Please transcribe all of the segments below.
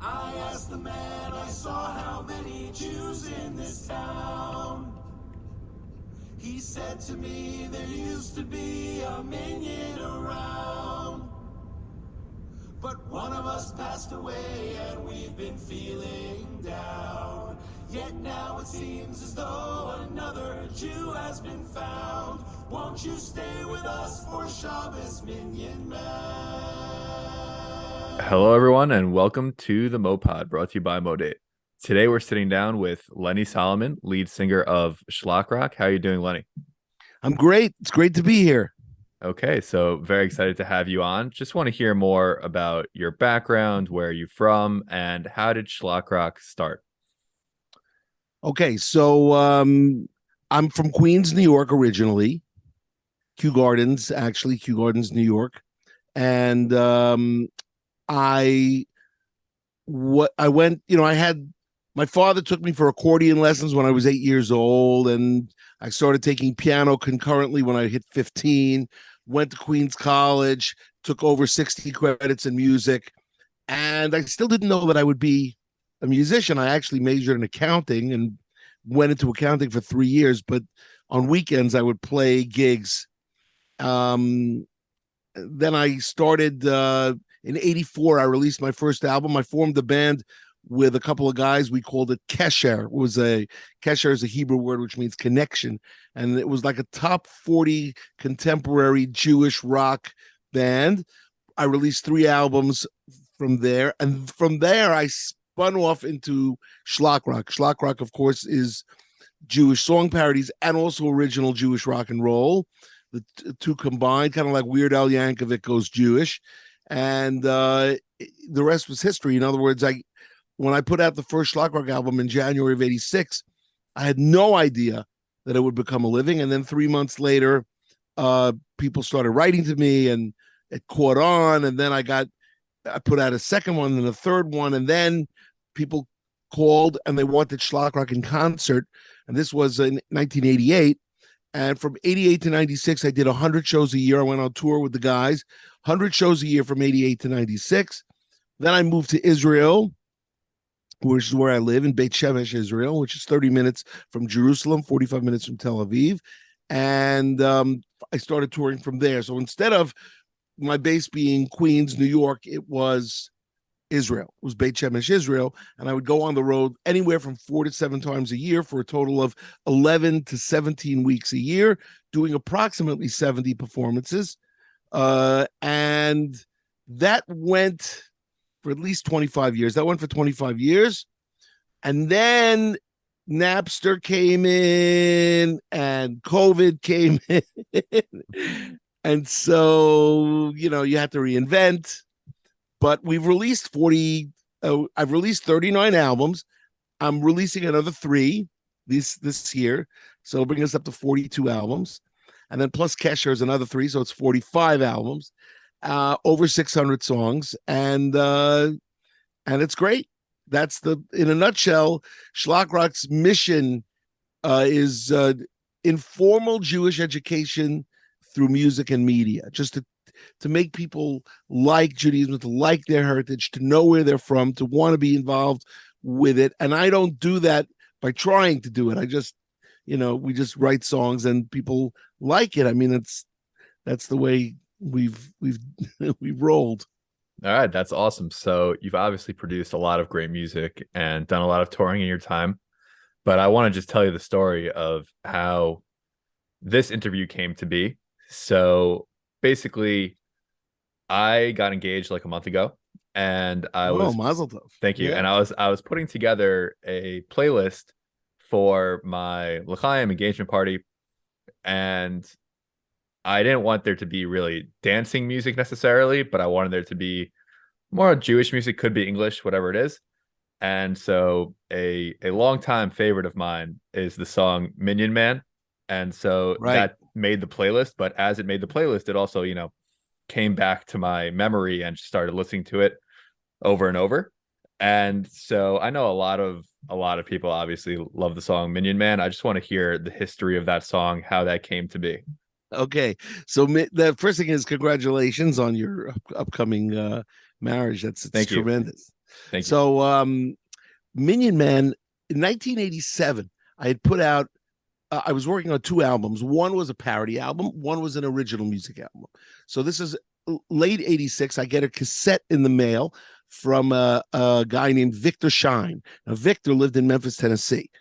I asked the man I saw how many Jews in this town. He said to me there used to be a Minyan around. But one of us passed away and we've been feeling down. Yet now it seems as though another Jew has been found. Won't you stay with us for Shabbos, Minyan Man? Hello, everyone, and welcome to the MoPod, brought to you by Modate. Today, we're sitting down with Lenny Solomon, lead singer of Shlock Rock. How are you doing, Lenny? I'm great. It's great to be here. Okay, so very excited to have you on. Just want to hear more about your background, where are you from, and how did Shlock Rock start? Okay, so I'm from Queens, New York originally. Kew Gardens, actually, Kew Gardens, New York. And I went, I had my father took me for accordion lessons when I was 8 years old, and I started taking piano concurrently when I hit 15. Went to Queens College, took over 60 credits in music, and I still didn't know that I would be a musician. I actually majored in accounting and went into accounting for 3 years, but on weekends I would play gigs. Then I started in '84. I released my first album. I formed a band with a couple of guys. We called it Kesher. Kesher is a Hebrew word which means connection, and it was like a top 40 contemporary Jewish rock band. I released 3 albums from there, and from there I spun off into Shlock Rock. Shlock Rock, of course, is Jewish song parodies and also original Jewish rock and roll. The two combined, kind of like Weird Al Yankovic goes Jewish, and the rest was history. In other words, when I put out the first Shlock Rock album in January of '86, I had no idea that it would become a living. And then 3 months later, people started writing to me, and it caught on. And then I put out a second one and a third one, and then people called and they wanted Shlock Rock in concert. And this was in 1988. And from '88 to '96, I did 100 shows a year. I went on tour with the guys, 100 shows a year from '88 to '96. Then I moved to Israel, which is where I live, in Beit Shemesh, Israel, which is 30 minutes from Jerusalem, 45 minutes from Tel Aviv. And I started touring from there. So instead of my base being Queens, New York, it was Israel. It was Beit Shemesh, Israel. And I would go on the road anywhere from 4 to 7 times a year for a total of 11 to 17 weeks a year, doing approximately 70 performances. And that went for at least 25 years. That went for 25 years. And then Napster came in and COVID came in. And so, you had to reinvent. But we've released I've released 39 albums. I'm releasing another 3 this year. So it'll bring us up to 42 albums. And then plus Kesher is another 3. So it's 45 albums. Over 600 songs, and it's great. That's in a nutshell, Shlock Rock's mission is informal Jewish education through music and media, just to make people like Judaism, to like their heritage, to know where they're from, to want to be involved with it. And I don't do that by trying to do it. I just, we just write songs and people like it. I mean, that's the way we've rolled. All right, that's awesome. So you've obviously produced a lot of great music and done a lot of touring in your time, but I want to just tell you the story of how this interview came to be. So basically, I got engaged like a month ago, and Mazel tov. Thank you. Yeah. And I was putting together a playlist for my L'chaim engagement party, and I didn't want there to be really dancing music necessarily, but I wanted there to be more Jewish music, could be English, whatever it is. And so a longtime favorite of mine is the song Minyan Man. And so Right. that made the playlist, but as it made the playlist, it also, came back to my memory and started listening to it over and over. And so I know a lot of people obviously love the song Minyan Man. I just want to hear the history of that song, how that came to be. Okay. So the first thing is congratulations on your upcoming marriage. It's Thank you. tremendous. Thank you. So, Minyan Man in 1987, I had put out. I was working on 2 albums. One was a parody album. One was an original music album. So this is late '86. I get a cassette in the mail from a guy named Victor Shine. Now, Victor lived in Memphis, Tennessee.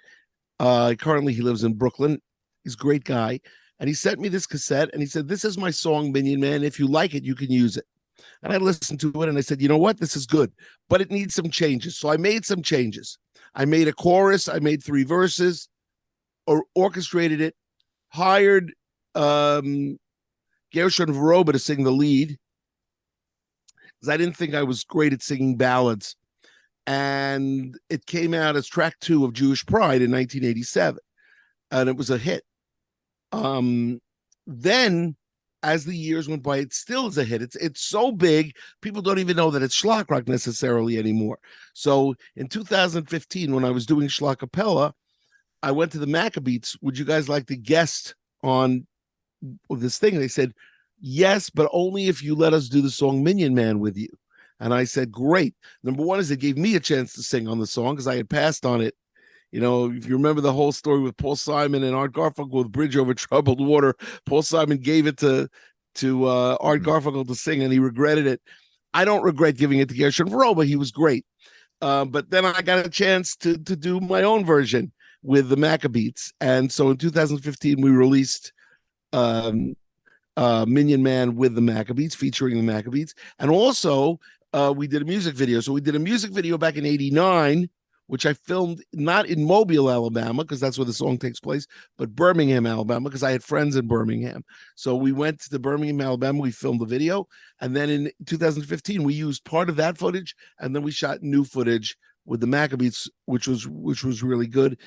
Currently, he lives in Brooklyn. He's a great guy. And he sent me this cassette and he said, "This is my song, Minyan Man. If you like it, you can use it." And I listened to it and I said, "You know what? This is good, but it needs some changes." So I made some changes. I made a chorus. I made 3 verses, or orchestrated it, hired Gershon Veroba to sing the lead because I didn't think I was great at singing ballads. And it came out as track 2 of Jewish Pride in 1987. And it was a hit. Then, as the years went by, it still is a hit. It's so big, people don't even know that it's Shlock Rock necessarily anymore. So in 2015, when I was doing Shlockapella, I went to the Maccabees. Would you guys like to guest on this thing? They said, yes, but only if you let us do the song Minyan Man with you. And I said, great. Number one is it gave me a chance to sing on the song because I had passed on it. You know, if you remember the whole story with Paul Simon and Art Garfunkel with Bridge Over Troubled Water, Paul Simon gave it to Art Garfunkel to sing, and he regretted it. I don't regret giving it to Gershon Veroba. He was great. But then I got a chance to do my own version with the Maccabees. And so in 2015, we released Minyan Man with the Maccabees, featuring the Maccabees. And also, we did a music video. So we did a music video back in '89, which I filmed not in Mobile, Alabama, because that's where the song takes place, but Birmingham, Alabama, because I had friends in Birmingham. So we went to Birmingham, Alabama. We filmed the video. And then in 2015, we used part of that footage. And then we shot new footage with the Maccabees, which was really good.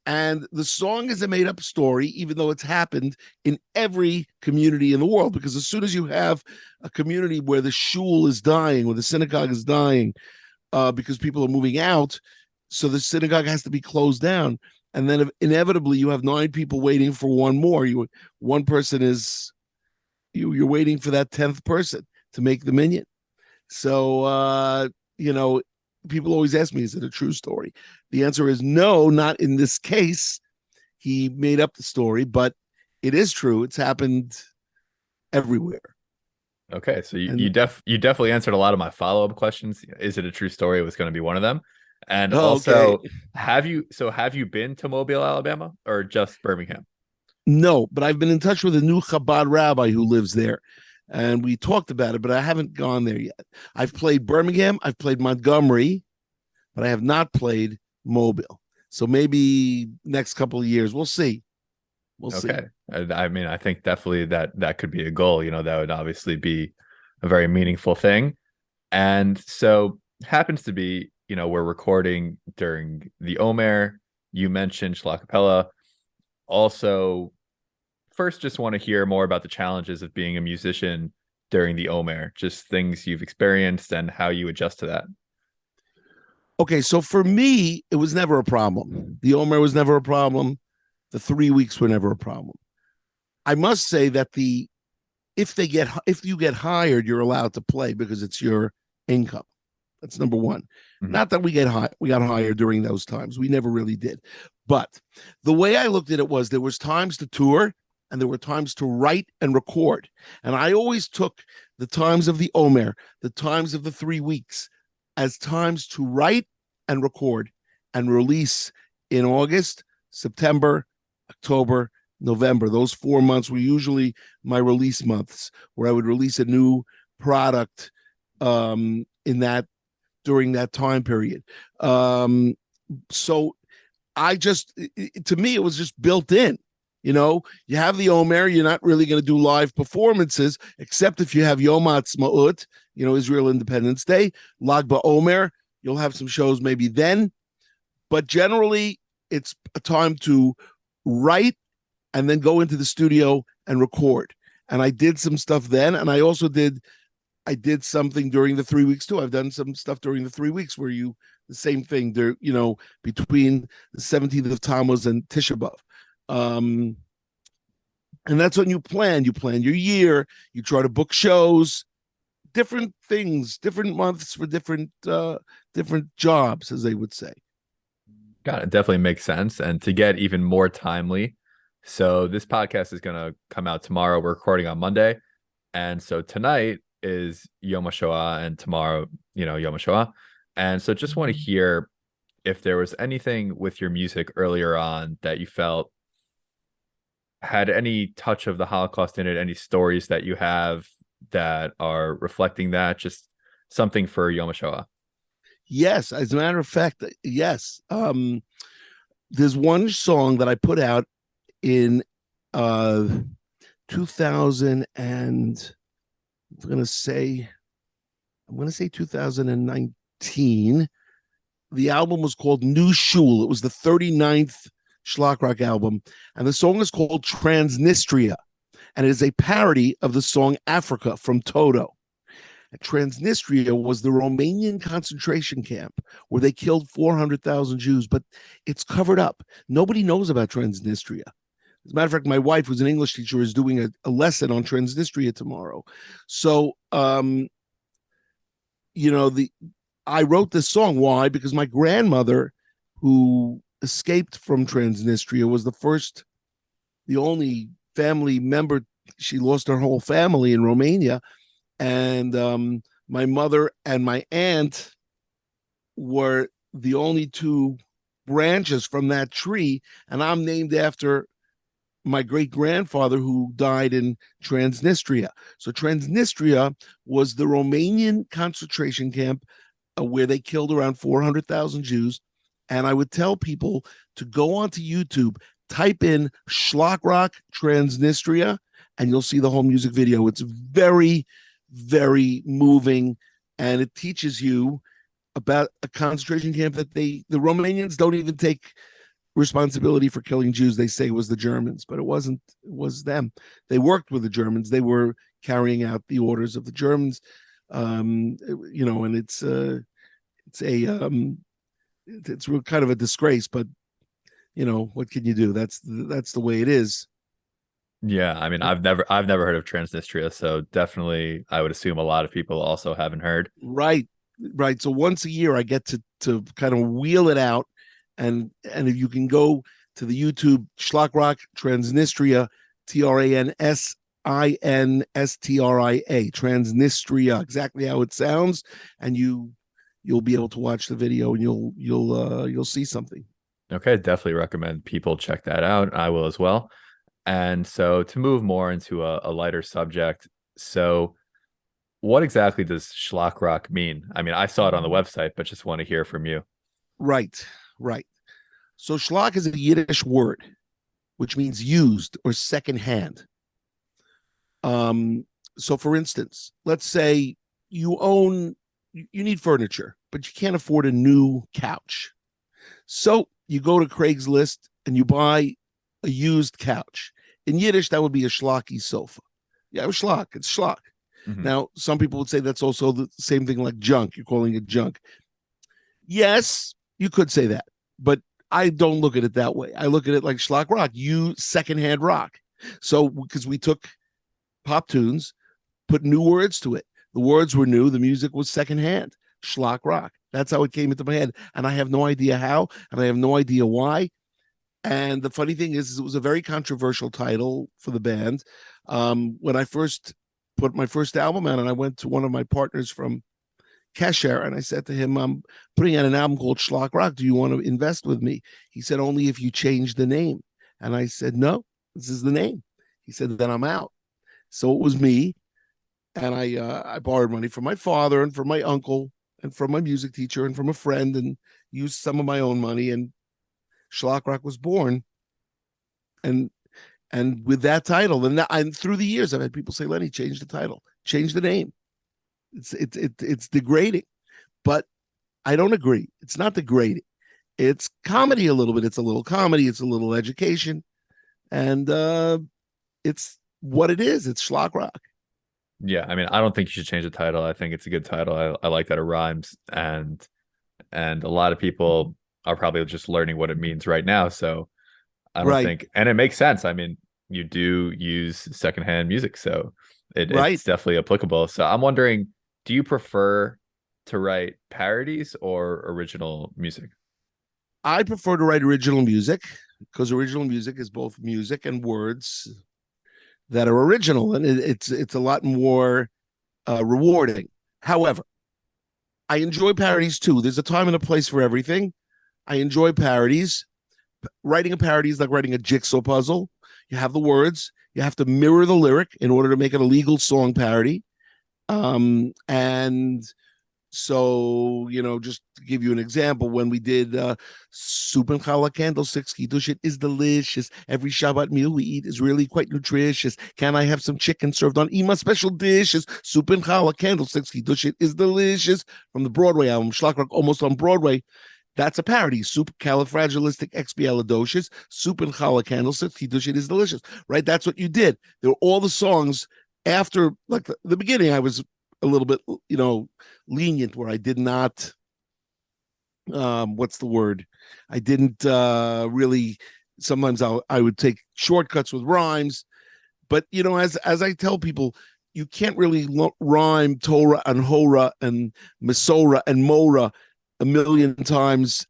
And the song is a made-up story, even though it's happened in every community in the world, because as soon as you have a community where the shul is dying, where the synagogue is dying, because people are moving out, so the synagogue has to be closed down. And then inevitably you have 9 people waiting for one more. One person is, you're waiting for that 10th person to make the minyan. So, people always ask me, is it a true story? The answer is no, not in this case. He made up the story, but it is true. It's happened everywhere. Okay, so you definitely answered a lot of my follow-up questions. Is it a true story? Was going to be one of them. And also, okay. have you been to Mobile, Alabama, or just Birmingham? No, but I've been in touch with a new Chabad rabbi who lives there, and we talked about it, but I haven't gone there yet. I've played Birmingham, I've played Montgomery, but I have not played Mobile. So maybe next couple of years, we'll see. We'll see. Okay. I mean, I think definitely that could be a goal. That would obviously be a very meaningful thing. And so happens to be, we're recording during the Omer. You mentioned Shlockapella. Also, first, just want to hear more about the challenges of being a musician during the Omer, just things you've experienced and how you adjust to that. Okay, so for me, it was never a problem. The Omer was never a problem. The 3 weeks were never a problem. I must say that if you get hired, you're allowed to play because it's your income. That's number one. Mm-hmm. Not that we got hired during those times. We never really did. But the way I looked at it was there was times to tour and there were times to write and record. And I always took the times of the Omer, the times of the 3 weeks, as times to write and record and release in August, September, October, November. Those 4 months were usually my release months, where I would release a new product during that time period. So to me, it was just built in. You have the Omer, you're not really going to do live performances, except if you have Yom Ha'atzmaut, Israel Independence Day, Lag BaOmer, you'll have some shows maybe then. But generally, it's a time to write and then go into the studio and record. And I did some stuff then, and I did something during the 3 weeks too. I've done some stuff during the 3 weeks where the same thing there, between the 17th of Tammuz and Tisha B'Av. And that's when you plan your year, you try to book shows, different things, different months for different jobs, as they would say. Got it. Definitely makes sense. And to get even more timely, so this podcast is going to come out tomorrow. We're recording on Monday. And so tonight is Yom HaShoah and tomorrow, Yom HaShoah. And so just want to hear if there was anything with your music earlier on that you felt had any touch of the Holocaust in it, any stories that you have that are reflecting that, just something for Yom HaShoah. Yes, as a matter of fact, yes. There's one song that I put out in 2000 and I'm going to say 2019. The album was called New Shul. It was the 39th Shlock Rock album, and the song is called Transnistria, and it is a parody of the song Africa from Toto. Transnistria was the Romanian concentration camp where they killed 400,000 Jews, but it's covered up. Nobody knows about Transnistria. As a matter of fact, my wife, who's an English teacher, is doing a lesson on Transnistria tomorrow. So, I wrote this song. Why? Because my grandmother, who escaped from Transnistria, was the only family member. She lost her whole family in Romania. And my mother and my aunt were the only two branches from that tree. And I'm named after my great-grandfather who died in Transnistria. So Transnistria was the Romanian concentration camp where they killed around 400,000 Jews. And I would tell people to go onto YouTube, type in Shlock Rock Transnistria, and you'll see the whole music video. It's very, very moving, and it teaches you about a concentration camp that the Romanians don't even take responsibility for killing Jews. They say it was the Germans, but it wasn't. It was them. They worked with the Germans. They were carrying out the orders of the Germans. And it's real kind of a disgrace, but what can you do? That's the way it is. Yeah, I mean, I've never heard of Transnistria, so definitely I would assume a lot of people also haven't heard. Right. So once a year I get to kind of wheel it out, and if you can go to the YouTube Shlock Rock Transnistria, Transnistria, Transnistria, exactly how it sounds, and you'll be able to watch the video and you'll see something. Okay, definitely recommend people check that out. I will as well. And so to move more into a lighter subject, so what exactly does Shlock Rock mean? I mean, I saw it on the website, but just want to hear from you. Right. So Shlock is a Yiddish word, which means used or secondhand. So for instance, let's say you need furniture, but you can't afford a new couch. So you go to Craigslist and you buy a used couch. In Yiddish, that would be a schlocky sofa. Yeah, it's schlock. It's schlock. Mm-hmm. Now, some people would say that's also the same thing like junk. You're calling it junk. Yes, you could say that, but I don't look at it that way. I look at it like Shlock Rock, secondhand rock. So because we took pop tunes, put new words to it. The words were new. The music was secondhand. Shlock Rock. That's how it came into my head. And I have no idea how, and I have no idea why. And the funny thing is it was a very controversial title for the band. When I first put my first album out, and I went to one of my partners from Kesher, and I said to him, I'm putting out an album called Shlock Rock. Do you want to invest with me? He said, only if you change the name. And I said, no, this is the name. He said, then I'm out. So it was me. And I borrowed money from my father and from my uncle and from my music teacher and from a friend, and used some of my own money, and Shlock Rock was born. And with that title, and through the years, I've had people say, Lenny, change the title, change the name. It's degrading, but I don't agree. It's not degrading. It's comedy a little bit. It's a little comedy. It's a little education, and it's what it is. It's Shlock Rock. Yeah, I mean, I don't think you should change the title. I think it's a good title. I like that it rhymes, and a lot of people are probably just learning what it means right now. So I don't think, and it makes sense. I mean, you do use secondhand music, so it's definitely applicable. So I'm wondering, do you prefer to write parodies or original music? I prefer to write original music because original music is both music and words that are original, and it's a lot more rewarding. However, I enjoy parodies too. There's a time and a place for everything. I enjoy parodies. Writing a parody is like writing a jigsaw puzzle. You have the words, you have to mirror the lyric in order to make it a legal song parody. And so, just to give you an example, when we did soup and challah candlesticks, kiddush is delicious. Every Shabbat meal we eat is really quite nutritious. Can I have some chicken served on Ima special dishes? Soup and challah candlesticks, kiddush is delicious. From the Broadway album, Shlock Rock, Almost on Broadway. That's a parody. Supercalifragilisticexpialidocious, soup and challah candlesticks, kiddush is delicious. Right? That's what you did. There were all the songs after, like the beginning. I was a little bit, lenient, where I did not. What's the word? I didn't really. Sometimes I would take shortcuts with rhymes, but as I tell people, you can't really rhyme Torah and Hora and Mesora and Mora a million times.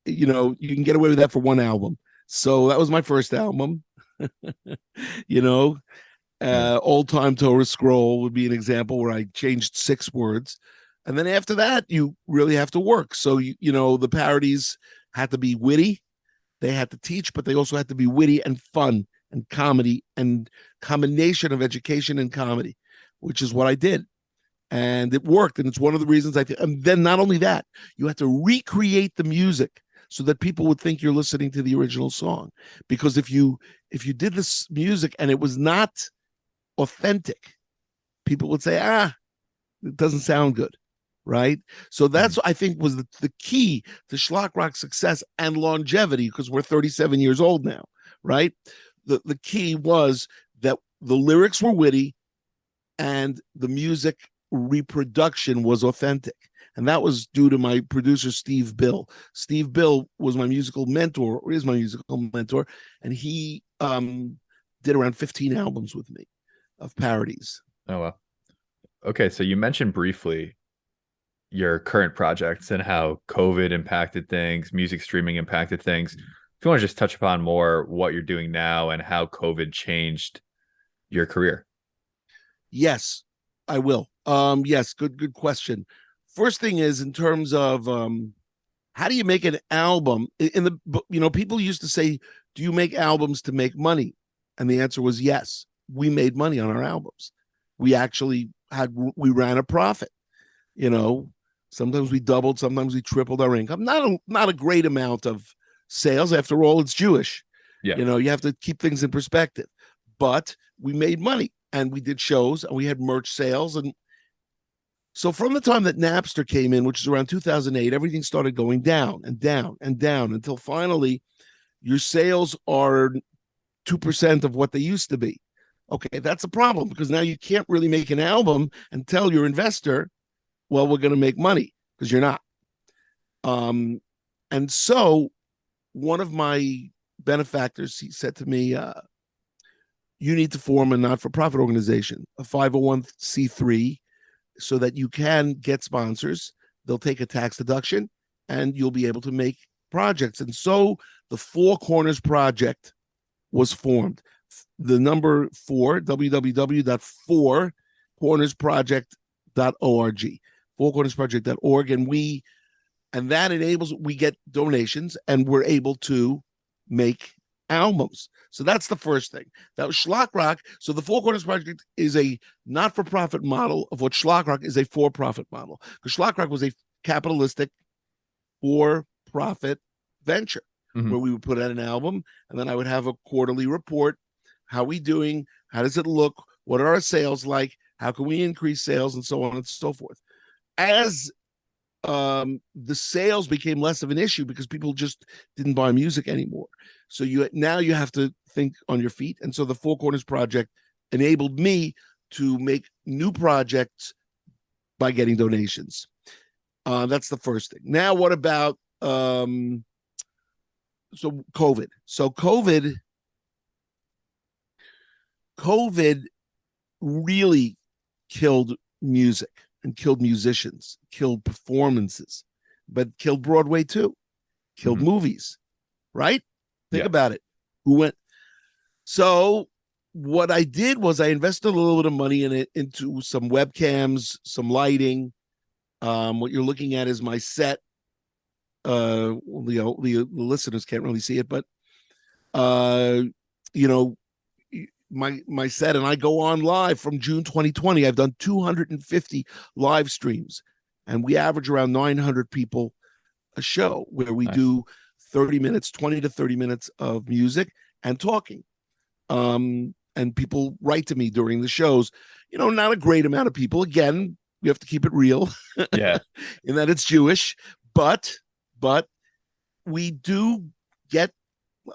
You can get away with that for one album. So that was my first album. you know Old Time Torah Scroll would be an example where I changed 6 words, and then after that you really have to work. So the parodies had to be witty, they had to teach, but they also had to be witty and fun and comedy and combination of education and comedy, which is what I did. And it worked, and it's one of the reasons I think. And then not only that, you have to recreate the music so that people would think you're listening to the original song. Because if you did this music and it was not authentic, people would say, it doesn't sound good, right? So that's I think was the key to Shlock Rock's success and longevity, because we're 37 years old now, right? The key was that the lyrics were witty and the music reproduction was authentic. And that was due to my producer, Steve Bill. Steve Bill was my musical mentor, or is my musical mentor, and he did around 15 albums with me of parodies. Oh, wow. Okay, so you mentioned briefly your current projects and how COVID impacted things, music streaming impacted things. If you want to just touch upon more what you're doing now and how COVID changed your career. Yes, I will. Yes, good question. First thing is, in terms of how do you make an album? In the people used to say, do you make albums to make money? And the answer was yes. We made money on our albums. We actually ran a profit. Sometimes we doubled, sometimes we tripled our income. Not a great amount of sales. After all, it's Jewish. Yeah. You have to keep things in perspective. But we made money, and we did shows, and we had merch sales. And so from the time that Napster came in, which is around 2008, everything started going down and down and down until finally your sales are 2% of what they used to be. Okay, that's a problem, because now you can't really make an album and tell your investor, well, we're going to make money, because you're not. And so one of my benefactors, he said to me, you need to form a not-for-profit organization, a 501c3, so that you can get sponsors. They'll take a tax deduction and you'll be able to make projects. And so the Four Corners Project was formed. The number 4, www.4cornersproject.org, fourcornersproject.org. And that enables, we get donations and we're able to make albums. So that's the first thing. That was Shlock Rock. So the Four Corners Project is a not-for-profit model of what Shlock Rock is a for-profit model. Because Shlock Rock was a capitalistic for-profit venture where we would put out an album, and then I would have a quarterly report. How are we doing? How does it look? What are our sales like? How can we increase sales? And so on and so forth. As the sales became less of an issue because people just didn't buy music anymore. So now you have to think on your feet. And so the Four Corners Project enabled me to make new projects by getting donations. That's the first thing. Now, what about COVID? So COVID really killed music. and killed musicians, killed performances, but killed Broadway too, killed movies, right? Think about it. Who went? So what I did was I invested a little bit of money in it into some webcams, some lighting. What you're looking at is my set. The listeners can't really see it, but you know, my set, and I go on live from June 2020. I've done 250 live streams, and we average around 900 people a show, where we do 30 minutes, 20 to 30 minutes of music and talking. And people write to me during the shows. Not a great amount of people. Again, we have to keep it real. Yeah. In that it's Jewish, but we do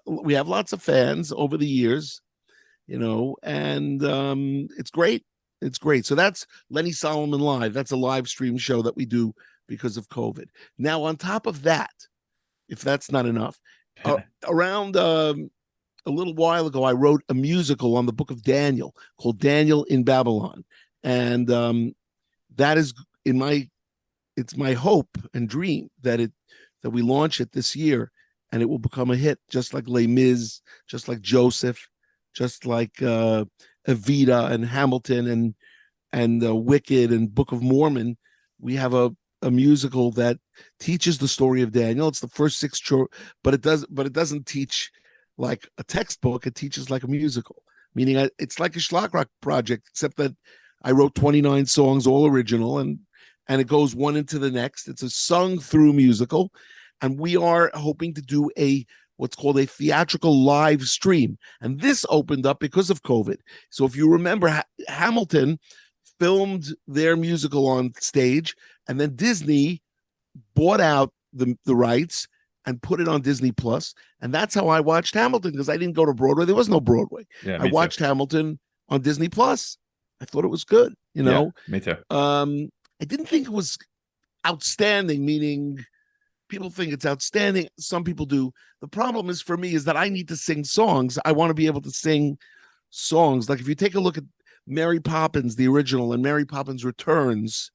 we have lots of fans over the years, and it's great. It's great. So that's Lenny Solomon Live. That's a live stream show that we do because of COVID. Now, on top of that, if that's not enough, around a little while ago, I wrote a musical on the book of Daniel called Daniel in Babylon. And that is it's my hope and dream that we launch it this year, and it will become a hit, just like Les Mis, just like Joseph, just like Evita and Hamilton and Wicked and Book of Mormon. We have a musical that teaches the story of Daniel. It's the first 6 but it doesn't teach like a textbook. It teaches like a musical, meaning it's like a Shlock Rock project, except that I wrote 29 songs, all original, and it goes one into the next. It's a sung through musical, and we are hoping to do what's called a theatrical live stream. And this opened up because of COVID. So if you remember, Hamilton filmed their musical on stage, and then Disney bought out the rights and put it on Disney Plus. And that's how I watched Hamilton, because I didn't go to Broadway. There was no Broadway. Yeah, I watched Hamilton on Disney Plus. I thought it was good, Yeah, me too. I didn't think it was outstanding, meaning people think it's outstanding. Some people do. The problem is, for me, is that I need to sing songs. I want to be able to sing songs. Like if you take a look at Mary Poppins, the original, and Mary Poppins Returns,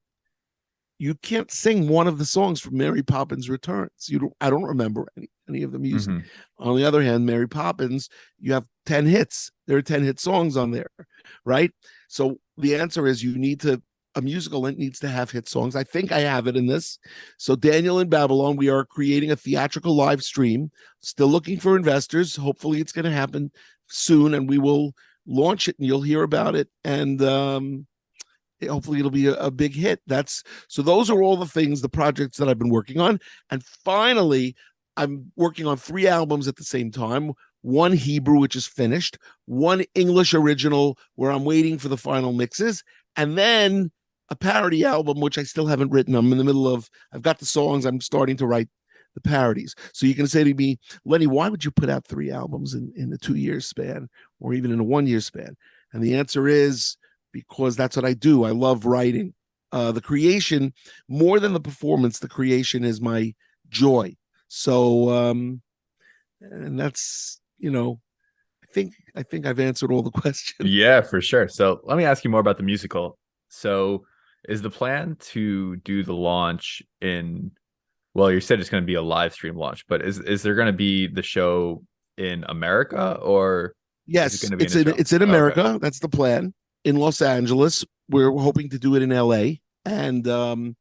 you can't sing one of the songs from Mary Poppins Returns. I don't remember any of the music. On the other hand, Mary Poppins, you have 10 hits. There are 10 hit songs on there, right? So the answer is a musical needs to have hit songs. I think I have it in this. So Daniel in Babylon, we are creating a theatrical live stream, still looking for investors. Hopefully it's going to happen soon, and we will launch it, and you'll hear about it. And hopefully it'll be a big hit. So those are all the things, the projects that I've been working on. And finally, I'm working on 3 albums at the same time. One Hebrew, which is finished, one English original, where I'm waiting for the final mixes, and then a parody album, which I still haven't written. I'm in the middle of, I've got the songs, I'm starting to write the parodies. So you can say to me, Lenny, why would you put out 3 albums in a 2-year span, or even in a 1-year span? And the answer is because that's what I do. I love writing. The creation, more than the performance, the creation is my joy. So, and that's, I think I've answered all the questions. Yeah, for sure. So let me ask you more about the musical. So is the plan to do the launch well, you said it's going to be a live stream launch, but is there going to be the show in America, or yes, is it going to be it's in America. Oh, okay. That's the plan. In Los Angeles, we're hoping to do it in LA, and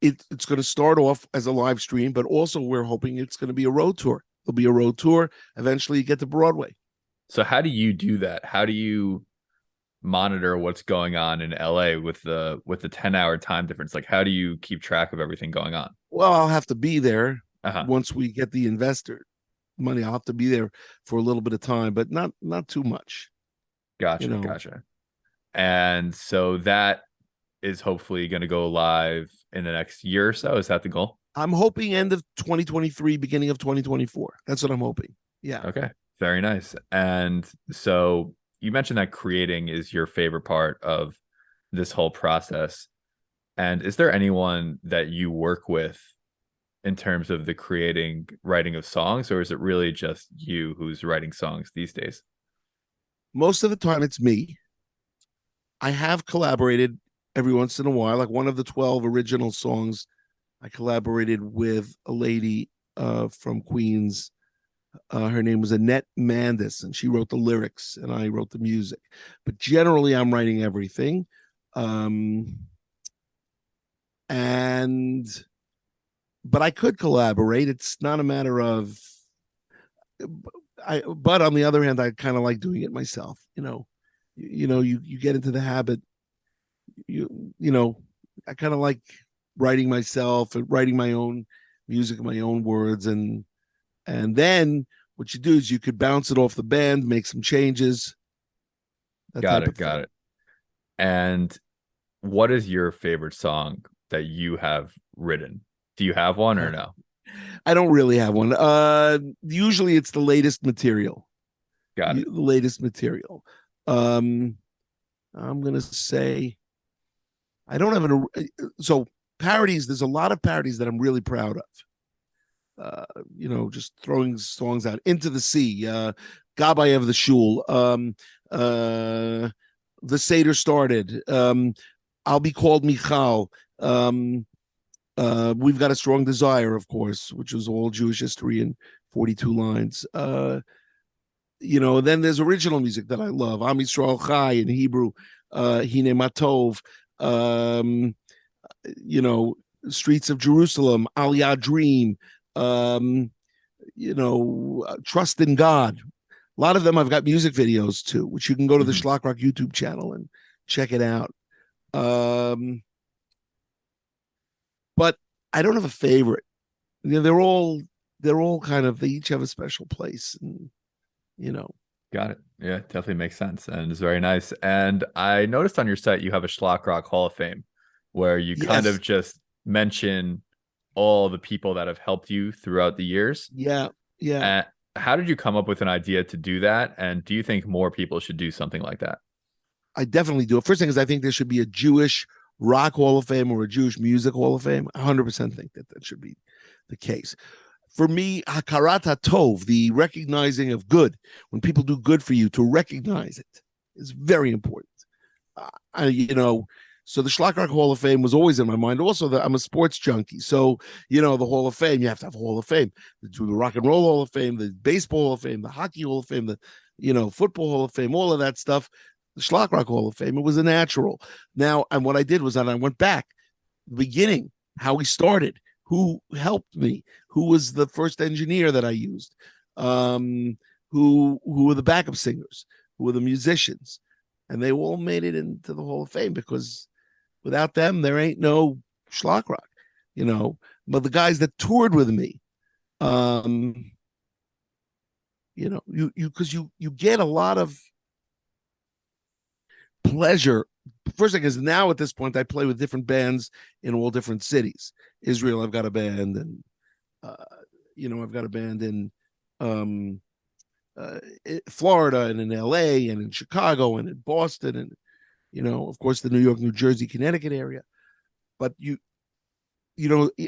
it's going to start off as a live stream, but also we're hoping it's going to be a road tour. There'll be a road tour. Eventually you get to Broadway. So how do you do that? How do you monitor what's going on in LA with the 10-hour time difference? Like, how do you keep track of everything going on? Well, I'll have to be there once we get the investor money. I'll have to be there for a little bit of time, but not too much. Gotcha. And so that is hopefully going to go live in the next year or so. Is that the goal? I'm hoping end of 2023, beginning of 2024. That's what I'm hoping. Yeah. Okay. Very nice. And so you mentioned that creating is your favorite part of this whole process. And is there anyone that you work with in terms of the writing of songs, or is it really just you who's writing songs these days? Most of the time it's me. I have collaborated every once in a while. Like one of the 12 original songs, I collaborated with a lady from Queens. Her name was Annette Mandis, and she wrote the lyrics, and I wrote the music. But generally, I'm writing everything. But I could collaborate. It's not a matter of but on the other hand, I kind of like doing it myself. You get into the habit. You know, I kind of like writing myself and writing my own music, my own words, and then what you do is you could bounce it off the band, make some changes. Got it. And what is your favorite song that you have written? Do you have one or no? I don't really have one. Usually it's the latest material. Got it. The latest material. I'm gonna say I don't have so parodies. There's a lot of parodies that I'm really proud of. Just throwing songs out into the sea. Gabayev the Shul. The Seder started. I'll be called Michal. We've got a strong desire, of course, which was all Jewish history in 42 lines. Then there's original music that I love. Am Yisrael Chai in Hebrew, Hine Matov, Streets of Jerusalem, Aliyah Dream, Trust in God. A lot of them I've got music videos too, which you can go to the Shlock Rock YouTube channel and check it out. But I don't have a favorite. They're all kind of, they each have a special place, and Got it. Yeah, definitely makes sense, and it's very nice. And I noticed on your site you have a Shlock Rock Hall of Fame, where you kind of just mention all the people that have helped you throughout the years. Yeah. How did you come up with an idea to do that? And do you think more people should do something like that? I definitely do. First thing is I think there should be a Jewish Rock Hall of Fame or a Jewish Music Hall of Fame. I 100% think that should be the case. For me, hakarat hatov, the recognizing of good, when people do good for you, to recognize it is very important. So the Shlock Rock Hall of Fame was always in my mind. Also, I'm a sports junkie. So, the Hall of Fame, you have to have a Hall of Fame. The Rock and Roll Hall of Fame, the Baseball Hall of Fame, the Hockey Hall of Fame, the Football Hall of Fame, all of that stuff. The Shlock Rock Hall of Fame, it was a natural. Now, and what I did was that I went back, the beginning, how we started, who helped me, who was the first engineer that I used, who were the backup singers, who were the musicians, and they all made it into the Hall of Fame, because without them, there ain't no Shlock Rock, But the guys that toured with me, because you get a lot of pleasure. First thing is, now at this point I play with different bands in all different cities. Israel, I've got a band, and I've got a band in Florida, and in LA, and in Chicago, and in Boston, and of course the New York, New Jersey, Connecticut area. But and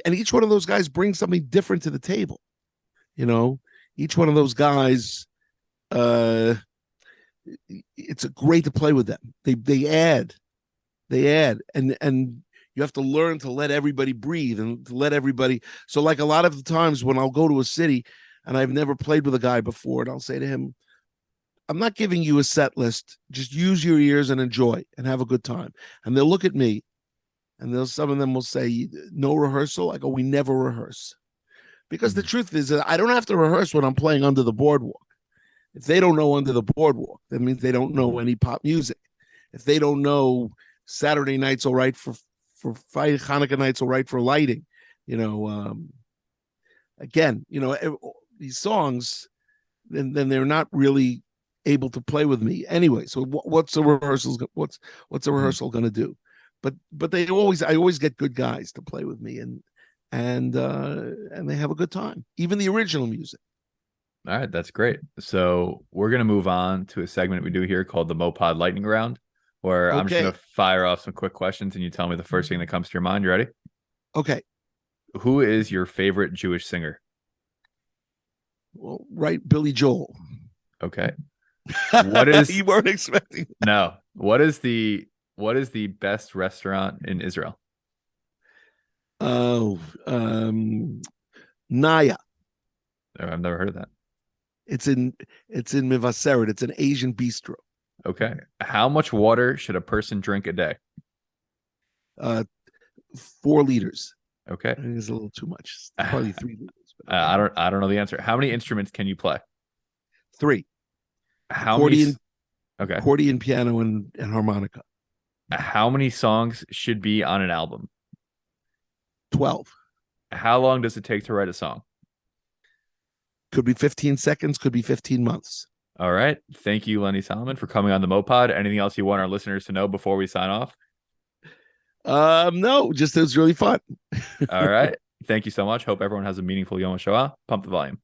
each one of those guys brings something different to the table. Each one of those guys, it's great to play with them. They add, and you have to learn to let everybody breathe and to let everybody. So, like, a lot of the times when I'll go to a city and I've never played with a guy before, and I'll say to him, I'm not giving you a set list. Just use your ears and enjoy and have a good time. And they'll look at me, and some of them will say, no rehearsal. I go, we never rehearse. Because the truth is that I don't have to rehearse when I'm playing Under the Boardwalk. If they don't know Under the Boardwalk, that means they don't know any pop music. If they don't know Saturday Night's All Right for fight, Hanukkah Night's All Right for lighting, again, these songs, then they're not really able to play with me anyway. So what's a rehearsal going to do? But I always get good guys to play with me, and they have a good time, even the original music. All right, that's great. So we're going to move on to a segment we do here called the MoPod Lightning Round, where I'm just going to fire off some quick questions, and you tell me the first thing that comes to your mind. You ready? Okay. Who is your favorite Jewish singer? Well, right, Billy Joel. Okay. What is you weren't expecting that. No. What is the What is the best restaurant in Israel? Oh, Naya. I've never heard of that. It's in Mevaseret. It's an Asian bistro. Okay. How much water should a person drink a day? Uh, 4 liters. Okay. I think it's a little too much. It's probably 3 liters. But I don't know the answer. How many instruments can you play? 3. How Accordion, many? Okay. accordion, piano, and harmonica. How many songs should be on an album? 12. How long does it take to write a song? Could be 15 seconds. Could be 15 months. All right. Thank you, Lenny Solomon, for coming on the MoPod. Anything else you want our listeners to know before we sign off? No, just it was really fun. All right. Thank you so much. Hope everyone has a meaningful Yom HaShoah. Pump the volume.